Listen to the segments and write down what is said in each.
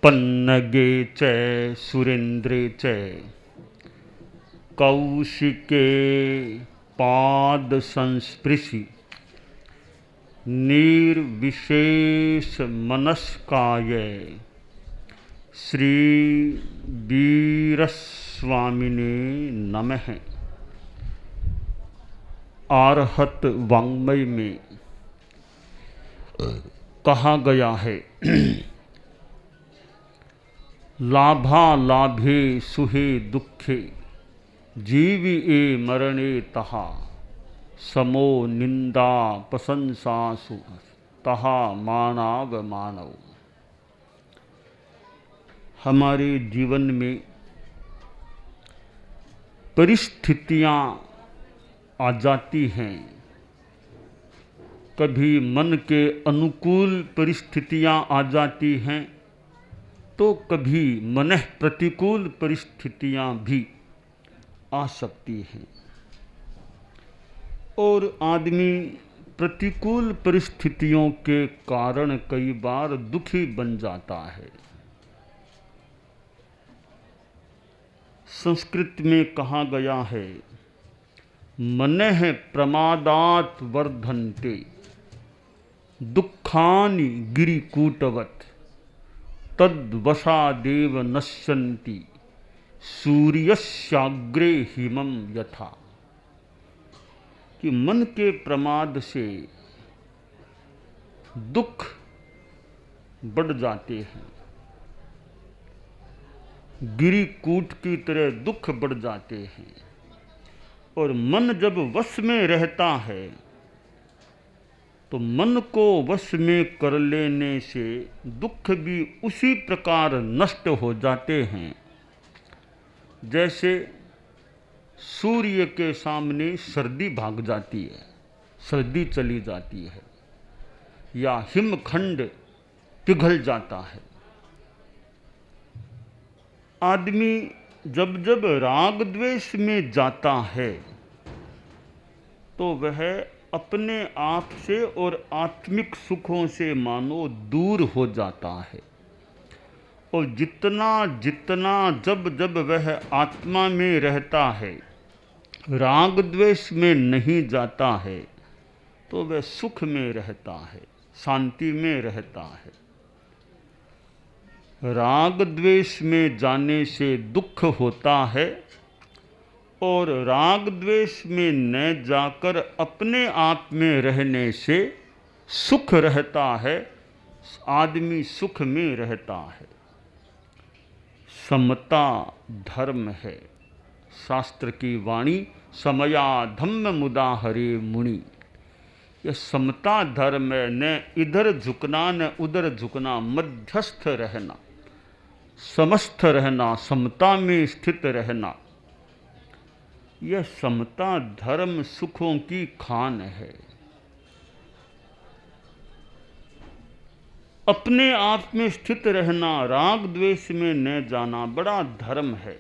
पन्नगे च सुरेन्द्रे च कौशिके पाद संस्पृशि निर्विशेष मनस्काय श्री वीरस्वामिने नमः। आर्हत वाङ्मय में कहा गया है, लाभा लाभे सुहे दुखे जीवी ए मरणे तहा समो निंदा प्रशंसासु तहा मानव मानव। हमारे जीवन में परिस्थितियां आ जाती हैं, कभी मन के अनुकूल परिस्थितियां आ जाती हैं तो कभी मनः प्रतिकूल परिस्थितियां भी आ सकती हैं। और आदमी प्रतिकूल परिस्थितियों के कारण कई बार दुखी बन जाता है। संस्कृत में कहा गया है, मनः प्रमादात वर्धन्ते दुखानि गिरिकूटवत् तद्वशादेव नश्यन्ति सूर्यस्याग्रे हिमं यथा। कि मन के प्रमाद से दुख बढ़ जाते हैं, गिरिकूट की तरह दुख बढ़ जाते हैं। और मन जब वश में रहता है तो मन को वश में कर लेने से दुख भी उसी प्रकार नष्ट हो जाते हैं जैसे सूर्य के सामने सर्दी भाग जाती है, सर्दी चली जाती है, या हिमखंड पिघल जाता है। आदमी जब जब राग द्वेष में जाता है तो वह अपने आप से और आत्मिक सुखों से मानो दूर हो जाता है। और जितना जितना जब जब वह आत्मा में रहता है, राग द्वेष में नहीं जाता है, तो वह सुख में रहता है, शांति में रहता है। राग द्वेष में जाने से दुख होता है और राग द्वेष में न जाकर अपने आप में रहने से सुख रहता है, आदमी सुख में रहता है। समता धर्म है। शास्त्र की वाणी, समया धम्म मुदा हरे मुनि। यह समता धर्म है, न इधर झुकना न उधर झुकना, मध्यस्थ रहना, समस्थ रहना, समता में स्थित रहना। यह समता धर्म सुखों की खान है। अपने आप में स्थित रहना, राग द्वेष में न जाना बड़ा धर्म है।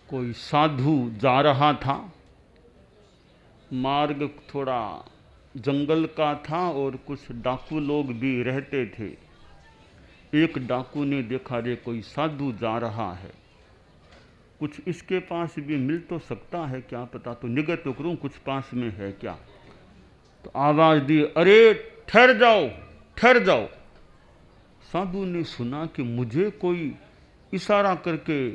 कोई साधु जा रहा था, मार्ग थोड़ा जंगल का था और कुछ डाकू लोग भी रहते थे। एक डाकू ने देखा, रे कोई साधु जा रहा है, कुछ इसके पास भी मिल तो सकता है, क्या पता, तो निगाह तो करूं कुछ पास में है क्या। तो आवाज दी, अरे ठहर जाओ ठहर जाओ। साधु ने सुना कि मुझे कोई इशारा करके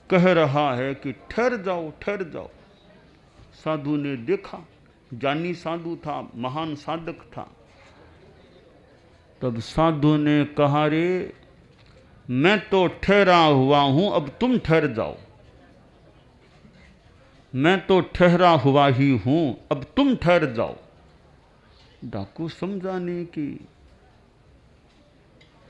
कह रहा है कि ठहर जाओ ठहर जाओ। साधु ने देखा, ज्ञानी साधु था, महान साधक था। तब साधु ने कहा, रे मैं तो ठहरा हुआ हूं, अब तुम ठहर जाओ। मैं तो ठहरा हुआ ही हूं, अब तुम ठहर जाओ। डाकू समझा नहीं कि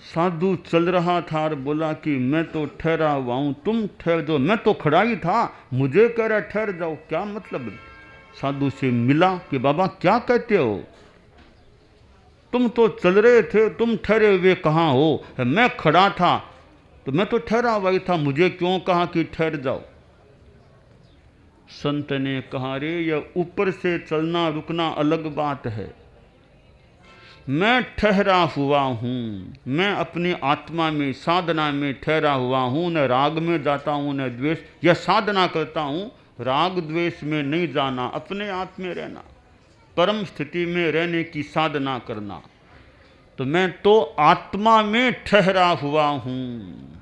साधु चल रहा था और बोला कि मैं तो ठहरा हुआ हूं, तुम ठहर जाओ। मैं तो खड़ा ही था, मुझे कह रहा ठहर जाओ, क्या मतलब। साधु से मिला कि बाबा क्या कहते हो, तुम तो चल रहे थे, तुम ठहरे हुए कहाँ हो। मैं खड़ा था तो मैं तो ठहरा हुआ ही था, मुझे क्यों कहा कि ठहर जाओ। संत ने कहा, रे यह ऊपर से चलना रुकना अलग बात है, मैं ठहरा हुआ हूँ, मैं अपनी आत्मा में साधना में ठहरा हुआ हूँ, न राग में जाता हूँ न द्वेष। यह साधना करता हूँ, राग द्वेष में नहीं जाना, अपने आप में रहना, परम स्थिति में रहने की साधना करना। तो मैं तो आत्मा में ठहरा हुआ हूँ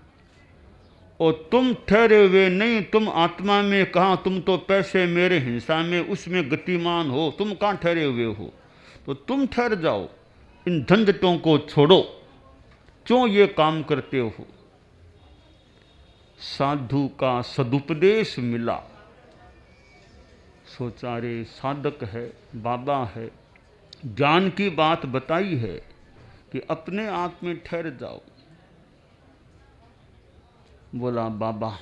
और तुम ठहरे हुए नहीं, तुम आत्मा में कहाँ, तुम तो पैसे मेरे हिंसा में उसमें गतिमान हो, तुम कहाँ ठहरे हुए हो। तो तुम ठहर जाओ, इन झंझटों को छोड़ो, क्यों ये काम करते हो। साधु का सदुपदेश मिला, सोचा रे साधक है, बाबा है, ज्ञान की बात बताई है कि अपने आप में ठहर जाओ। बोला बाबा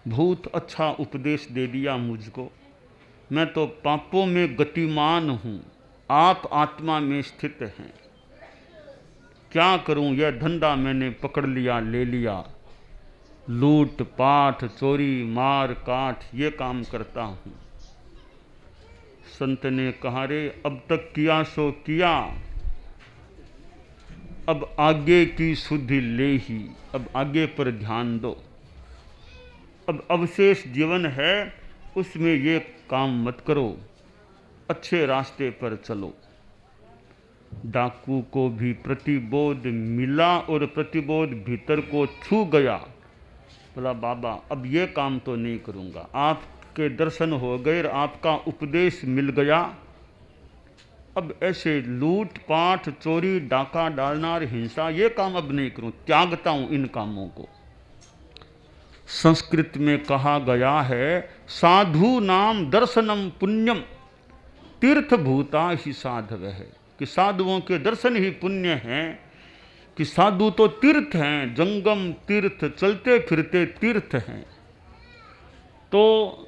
बहुत अच्छा उपदेश दे दिया मुझको, मैं तो पापों में गतिमान हूँ, आप आत्मा में स्थित हैं, क्या करूँ, यह धंधा मैंने पकड़ लिया, ले लिया, लूट पाट चोरी मार काट ये काम करता हूँ। संत ने कहा रे अब तक किया सो किया, अब आगे की सुधि ले ही, अब आगे पर ध्यान दो, अब अवशेष जीवन है उसमें ये काम मत करो, अच्छे रास्ते पर चलो। डाकू को भी प्रतिबोध मिला और प्रतिबोध भीतर को छू गया। बोला बाबा अब ये काम तो नहीं करूँगा, आपके दर्शन हो गए, आपका उपदेश मिल गया, अब ऐसे लूट पाट चोरी डाका डालना और हिंसा ये काम अब नहीं करूँ, त्यागता हूँ इन कामों को। संस्कृत में कहा गया है साधु नाम दर्शनम पुण्यम तीर्थभूता ही साधव है, कि साधुओं के दर्शन ही पुण्य हैं, कि साधु तो तीर्थ हैं, जंगम तीर्थ, चलते फिरते तीर्थ हैं। तो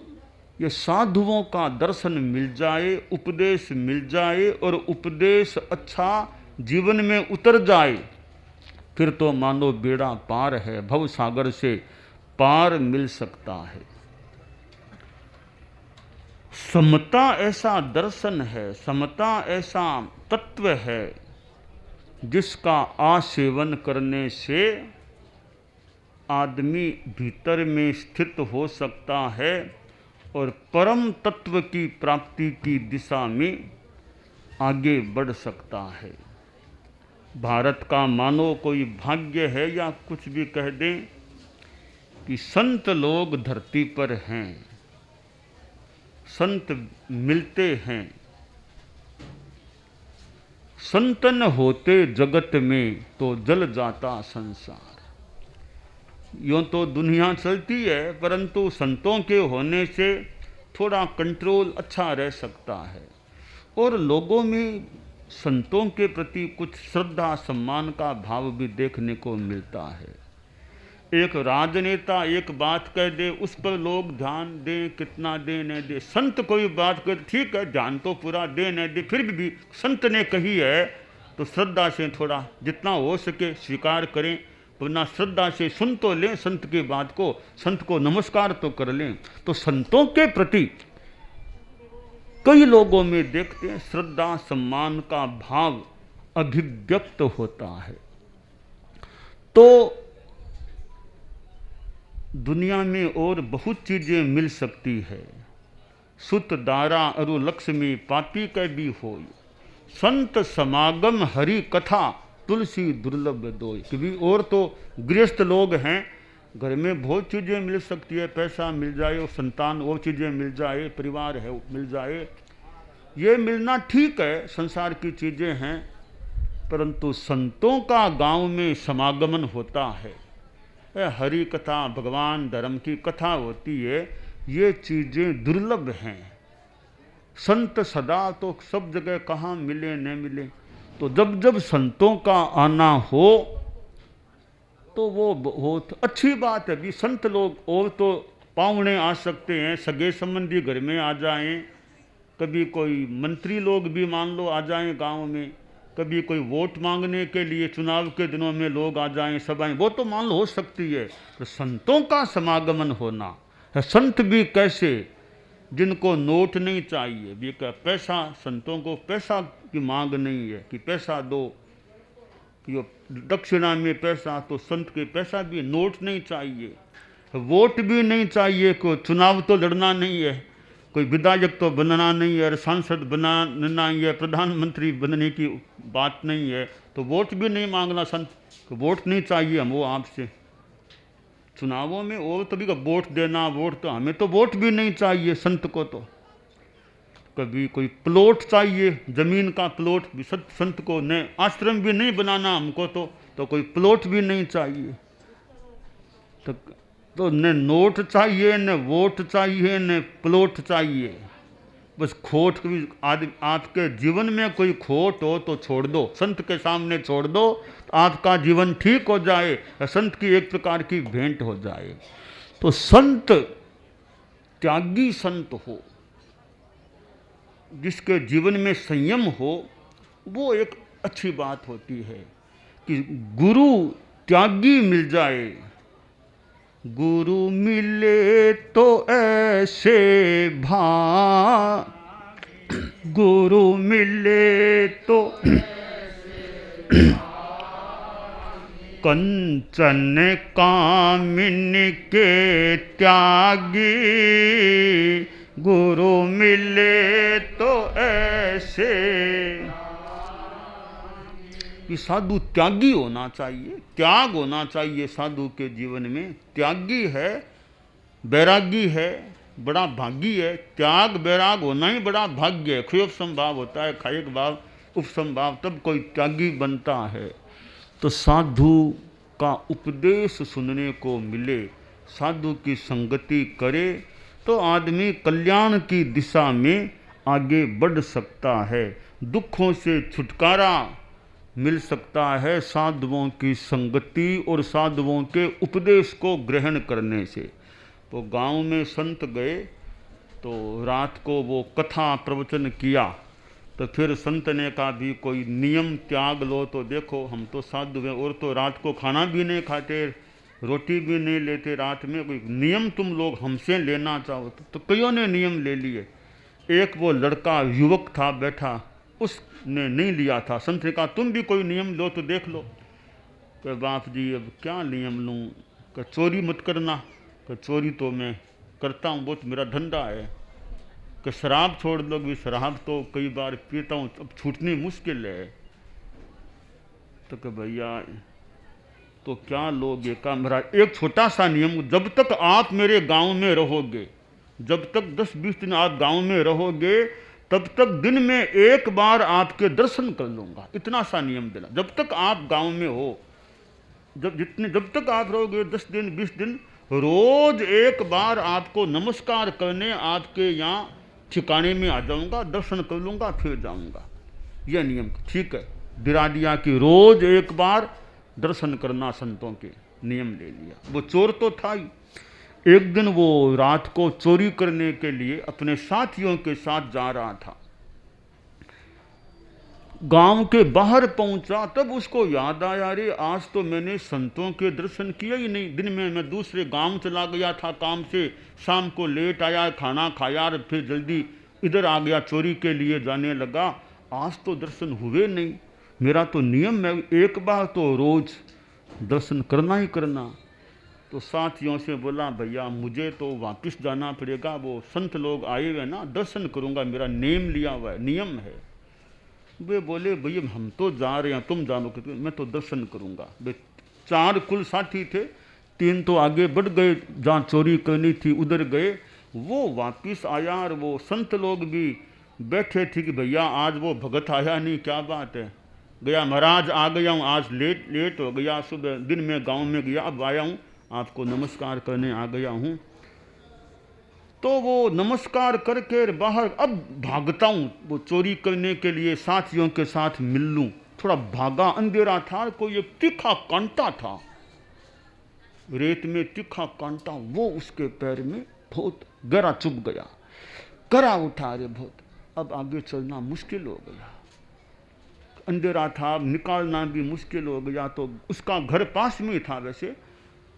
ये साधुओं का दर्शन मिल जाए, उपदेश मिल जाए और उपदेश अच्छा जीवन में उतर जाए, फिर तो मानो बेड़ा पार है, भव सागर से पार मिल सकता है। समता ऐसा दर्शन है, समता ऐसा तत्व है जिसका आसेवन करने से आदमी भीतर में स्थित हो सकता है और परम तत्व की प्राप्ति की दिशा में आगे बढ़ सकता है। भारत का मानो कोई भाग्य है या कुछ भी कह दें कि संत लोग धरती पर हैं, संत मिलते हैं, संतन होते जगत में तो जल जाता संसार। यूँ तो दुनिया चलती है, परंतु संतों के होने से थोड़ा कंट्रोल अच्छा रह सकता है और लोगों में संतों के प्रति कुछ श्रद्धा सम्मान का भाव भी देखने को मिलता है। एक राजनेता एक बात कह दे, उस पर लोग ध्यान दें, कितना दे न दे, संत कोई बात कर ठीक है ध्यान तो पूरा दे न दे, फिर भी संत ने कही है तो श्रद्धा से थोड़ा जितना हो सके स्वीकार करें, वरना श्रद्धा से सुन तो लें संत की बात को, संत को नमस्कार तो कर लें। तो संतों के प्रति कई लोगों में देखते हैं श्रद्धा सम्मान का भाव अभिव्यक्त होता है। तो दुनिया में और बहुत चीज़ें मिल सकती है, सुत दारा अरु लक्ष्मी पापी कै भी होय, संत समागम हरि कथा तुलसी दुर्लभ दोय। क्योंकि और तो गृहस्थ लोग हैं, घर में बहुत चीज़ें मिल सकती है, पैसा मिल जाए और संतान और चीज़ें मिल जाए, परिवार है मिल जाए, ये मिलना ठीक है, संसार की चीज़ें हैं, परंतु संतों का गांव में समागमन होता है, हरि कथा भगवान धर्म की कथा होती है, ये चीज़ें दुर्लभ हैं। संत सदा तो सब जगह कहाँ मिले न मिले, तो जब जब संतों का आना हो तो वो बहुत अच्छी बात है। भी संत लोग और तो पाहुणे आ सकते हैं, सगे संबंधी घर में आ जाएं, कभी कोई मंत्री लोग भी मान लो आ जाएं गांव में, कभी कोई वोट मांगने के लिए चुनाव के दिनों में लोग आ जाएं, सभाएं, वो तो मान लो हो सकती है। तो संतों का समागमन होना है, संत भी कैसे जिनको नोट नहीं चाहिए, भी क्या पैसा, संतों को पैसा की मांग नहीं है कि पैसा दो, कि दक्षिणा में पैसा, तो संत के पैसा भी, नोट नहीं चाहिए, वोट भी नहीं चाहिए, कोई चुनाव तो लड़ना नहीं है, कोई विधायक तो बनना नहीं है, सांसद बनना नहीं है, प्रधानमंत्री बनने की बात नहीं है, तो वोट भी नहीं मांगना संत, वोट नहीं चाहिए हम वो आपसे चुनावों में, और तभी का वोट देना, वोट तो हमें तो वोट भी नहीं चाहिए संत को, तो कभी कोई प्लॉट चाहिए, जमीन का प्लॉट भी संत को, न आश्रम भी नहीं बनाना हमको, तो कोई प्लॉट भी नहीं चाहिए, तो न नोट चाहिए, न वोट चाहिए, न प्लॉट चाहिए, बस खोट भी। आपके जीवन में कोई खोट हो तो छोड़ दो, संत के सामने छोड़ दो, तो आपका जीवन ठीक हो जाए, संत की एक प्रकार की भेंट हो जाए। तो संत त्यागी संत हो, जिसके जीवन में संयम हो, वो एक अच्छी बात होती है। कि गुरु त्यागी मिल जाए, गुरु मिले तो ऐसे गुरु मिले तो कंचन कामिनी के त्यागी, गुरु मिले तो ऐसे। कि साधु त्यागी होना चाहिए, त्याग होना चाहिए साधु के जीवन में। त्यागी है, बैरागी है, बड़ा भागी है। त्याग बैराग होना ही बड़ा भाग्य है। क्षयोप संभाव होता है, खायक भाव, उपसंभाव, तब कोई त्यागी बनता है। तो साधु का उपदेश सुनने को मिले, साधु की संगति करे, तो आदमी कल्याण की दिशा में आगे बढ़ सकता है, दुखों से छुटकारा मिल सकता है साधुओं की संगति और साधुओं के उपदेश को ग्रहण करने से। तो गांव में संत गए, तो रात को वो कथा प्रवचन किया, तो फिर संत ने कहा भी कोई नियम त्याग लो, तो देखो हम तो साधु हैं, और तो रात को खाना भी नहीं खाते, रोटी भी नहीं लेते रात में, कोई नियम तुम लोग हमसे लेना चाहो तो कईयों ने नियम ले लिए। एक वो लड़का युवक था बैठा, उसने नहीं लिया था। संत ने कहा तुम भी कोई नियम लो तो देख लो। कि बाप जी अब क्या नियम लूँ, कि चोरी मत करना, कि चोरी तो मैं करता हूँ, बहुत मेरा धंधा है। कि शराब छोड़ दो, भी शराब तो कई बार पीता हूँ, अब छूटनी मुश्किल है। तो कि भैया तो क्या लोगे, का मेरा एक छोटा सा नियम, जब तक आप मेरे गांव में रहोगे, जब तक 10-20 दिन आप गांव में रहोगे, तब तक दिन में एक बार आपके दर्शन कर लूँगा, इतना सा नियम देना। जब तक आप गांव में हो, जब तक आप रहोगे 10 दिन 20 दिन, रोज एक बार आपको नमस्कार करने आपके यहाँ ठिकाने में आ जाऊँगा, दर्शन कर लूँगा, फिर जाऊँगा। यह नियम ठीक है, गिरा दिया कि रोज एक बार दर्शन करना, संतों के नियम ले लिया। वो चोर तो था ही। एक दिन वो रात को चोरी करने के लिए अपने साथियों के साथ जा रहा था, गांव के बाहर पहुंचा, तब उसको याद आया, अरे आज तो मैंने संतों के दर्शन किए ही नहीं। दिन में मैं दूसरे गांव चला गया था काम से, शाम को लेट आया, खाना खाया, और फिर जल्दी इधर आ गया, चोरी के लिए जाने लगा। आज तो दर्शन हुए नहीं, मेरा तो नियम है एक बार तो रोज दर्शन करना ही करना। तो साथियों से बोला भैया मुझे तो वापस जाना पड़ेगा, वो संत लोग आए हुए ना, दर्शन करूंगा, मेरा नेम लिया हुआ है, नियम है। वे बोले भैया हम तो जा रहे हैं, तुम जानो, मैं तो दर्शन करूंगा। वे 4 कुल साथी थे, 3 तो आगे बढ़ गए, जहाँ चोरी करनी थी उधर गए। वो वापस आया, और वो संत लोग भी बैठे थे कि भैया आज वो भगत आया नहीं, क्या बात है। गया महाराज आ गया हूँ, आज लेट हो गया, सुबह दिन में गाँव में गया, अब आया हूँ, आपको नमस्कार करने आ गया हूँ। तो वो नमस्कार करके बाहर, अब भागता हूँ वो चोरी करने के लिए, साथियों के साथ मिल लूँ। थोड़ा भागा, अंधेरा था, कोई एक तीखा कांटा था, रेत में तीखा कांटा, वो उसके पैर में बहुत गहरा चुभ गया, करा उठा रे बहुत, अब आगे चलना मुश्किल हो गया। अंधेरा था, निकालना भी मुश्किल हो गया। तो उसका घर पास में ही था वैसे,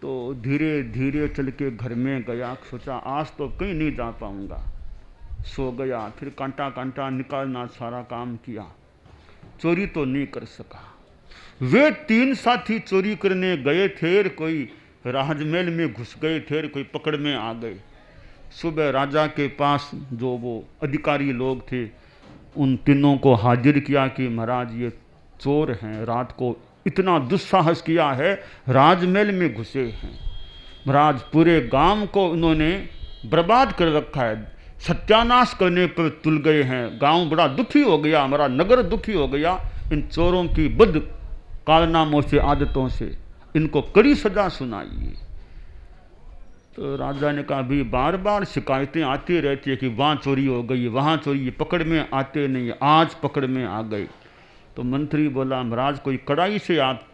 तो धीरे धीरे चल के घर में गया, सोचा आज तो कहीं नहीं जा पाऊंगा। सो गया। फिर कांटा कांटा निकालना सारा काम किया, चोरी तो नहीं कर सका। वे 3 साथी चोरी करने गए थे, कोई राजमहल में घुस गए थे, कोई पकड़ में आ गए। सुबह राजा के पास जो वो अधिकारी लोग थे, उन तीनों को हाजिर किया कि महाराज ये चोर हैं, रात को इतना दुस्साहस किया है, राजमहल में घुसे हैं। महाराज पूरे गांव को उन्होंने बर्बाद कर रखा है, सत्यानाश करने पर तुल गए हैं। गांव बड़ा दुखी हो गया, हमारा नगर दुखी हो गया इन चोरों की बद कारनामों से, आदतों से। इनको कड़ी सजा सुनाइए। तो राजा ने कहा भी बार बार शिकायतें आती रहती है कि वहाँ चोरी हो गई, वहाँ चोरी, पकड़ में आते नहीं, आज पकड़ में आ गए। तो मंत्री बोला महाराज कोई कड़ाई से आप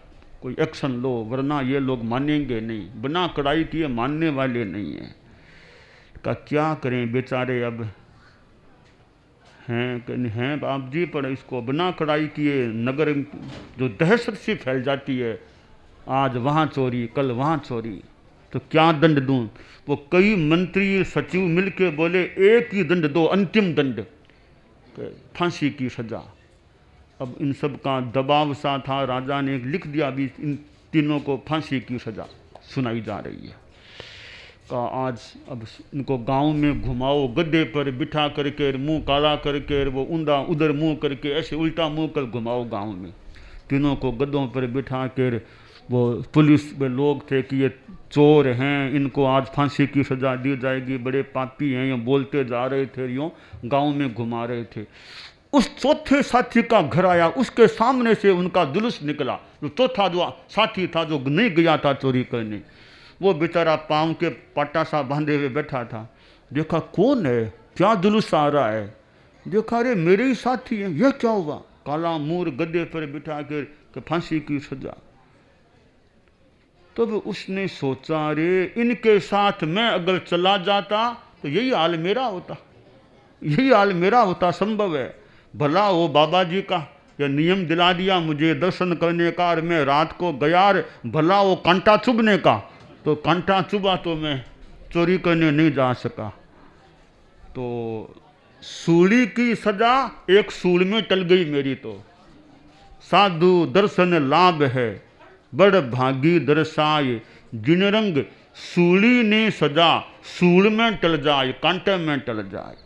कोई एक्शन लो, वरना ये लोग मानेंगे नहीं, बिना कड़ाई किए मानने वाले नहीं हैं। का क्या करें बेचारे, अब हैं बाप जी, पर इसको बिना कड़ाई किए नगर जो दहशत सी फैल जाती है, आज वहाँ चोरी, कल वहाँ चोरी, तो क्या दंड दूं? वो कई मंत्री सचिव मिलके बोले एक ही दंड दो, अंतिम दंड, फांसी की सजा। अब इन सब का दबाव सा था, राजा ने लिख दिया भी इन तीनों को फांसी की सजा सुनाई जा रही है। का आज अब इनको गांव में घुमाओ, गद्दे पर बिठा करके, मुंह काला करके, वो उंधा उधर मुंह करके, ऐसे उल्टा मुंह कर घुमाओ गांव में। तीनों को गद्दों पर बिठा कर, वो पुलिस में लोग थे कि ये चोर हैं, इनको आज फांसी की सज़ा दी जाएगी, बड़े पापी हैं, यूँ बोलते जा रहे थे, यूँ गांव में घुमा रहे थे। उस चौथे साथी का घर आया, उसके सामने से उनका जुलूस निकला। जो चौथा जो साथी था, जो नहीं गया था चोरी करने, वो बेचारा पाँव के पाटा सा बांधे हुए बैठा था। देखा कौन है, क्या जुलूस आ रहा है, देखा अरे मेरे ही साथी हैं, यह क्या हुआ? काला मूर गद्दे पर बिठा कर फांसी की सजा। तब उसने सोचा अरे इनके साथ मैं अगर चला जाता तो यही हाल मेरा होता, यही हाल मेरा होता, संभव है। भला वो बाबा जी का या नियम दिला दिया मुझे दर्शन करने का, और मैं रात को गया, भला वो कांटा चुभने का, तो कांटा चुभा तो मैं चोरी करने नहीं जा सका। तो सूली की सजा एक सूल में टल गई मेरी। तो साधु दर्शन लाभ है, बड़ भागी दर्शाए, जिन रंग सूली ने सजा, सूल में टल जाए, कांटे में टल जाए।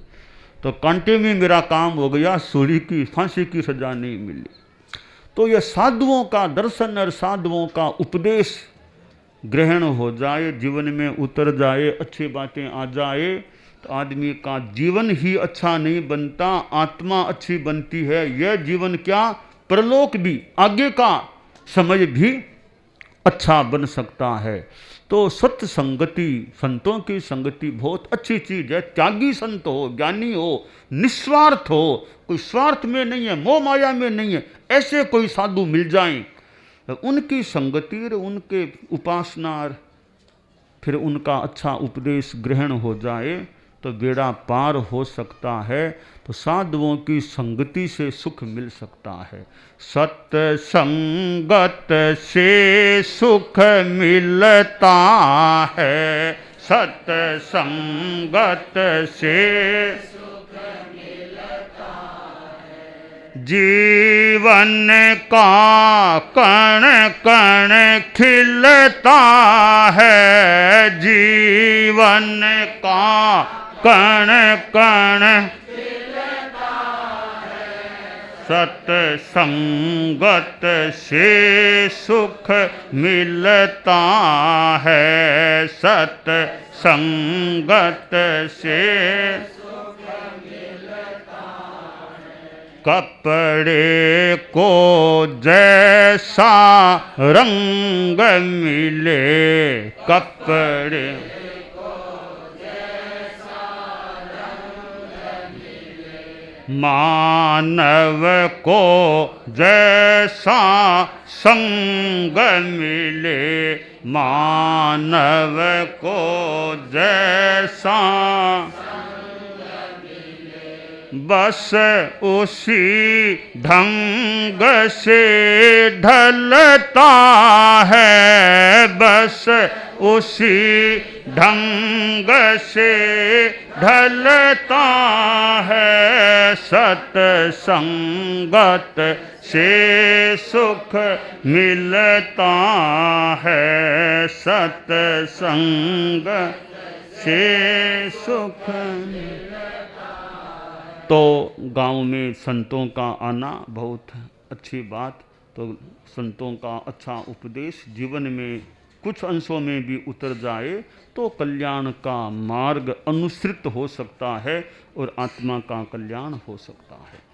तो कांटे में मेरा काम हो गया, सूली की फांसी की सजा नहीं मिली। तो यह साधुओं का दर्शन और साधुओं का उपदेश ग्रहण हो जाए, जीवन में उतर जाए, अच्छी बातें आ जाए, तो आदमी का जीवन ही अच्छा नहीं बनता, आत्मा अच्छी बनती है। यह जीवन क्या, परलोक भी, आगे का समय भी अच्छा बन सकता है। तो सत्य संगति, संतों की संगति बहुत अच्छी चीज़ है। त्यागी संत हो, ज्ञानी हो, निस्वार्थ हो, कोई स्वार्थ में नहीं है, मोह माया में नहीं है, ऐसे कोई साधु मिल जाएं, उनकी संगति, उनके उपासना, फिर उनका अच्छा उपदेश ग्रहण हो जाए तो बेड़ा पार हो सकता है। तो साधुओं की संगति से सुख मिल सकता है। सत्य संगत से सुख मिलता है, सत्य संगत से सुख मिलता है, जीवन का कण कण खिलता है, जीवन का कण कण खिलता है, सत्य संगत से सुख मिलता है, सत्य संगत से सुख मिलता है। कपड़े को जैसा रंग मिले, कपड़े मानव को जैसा संग मिले, मानव को जैसा बस उसी ढंग से ढलता है, बस रस उसी ढंग से ढलता है, सत्संगत से सुख मिलता है, सत्संग से सुख। तो गांव में संतों का आना बहुत अच्छी बात। तो संतों का अच्छा उपदेश जीवन में कुछ अंशों में भी उतर जाए तो कल्याण का मार्ग अनुसृत हो सकता है और आत्मा का कल्याण हो सकता है।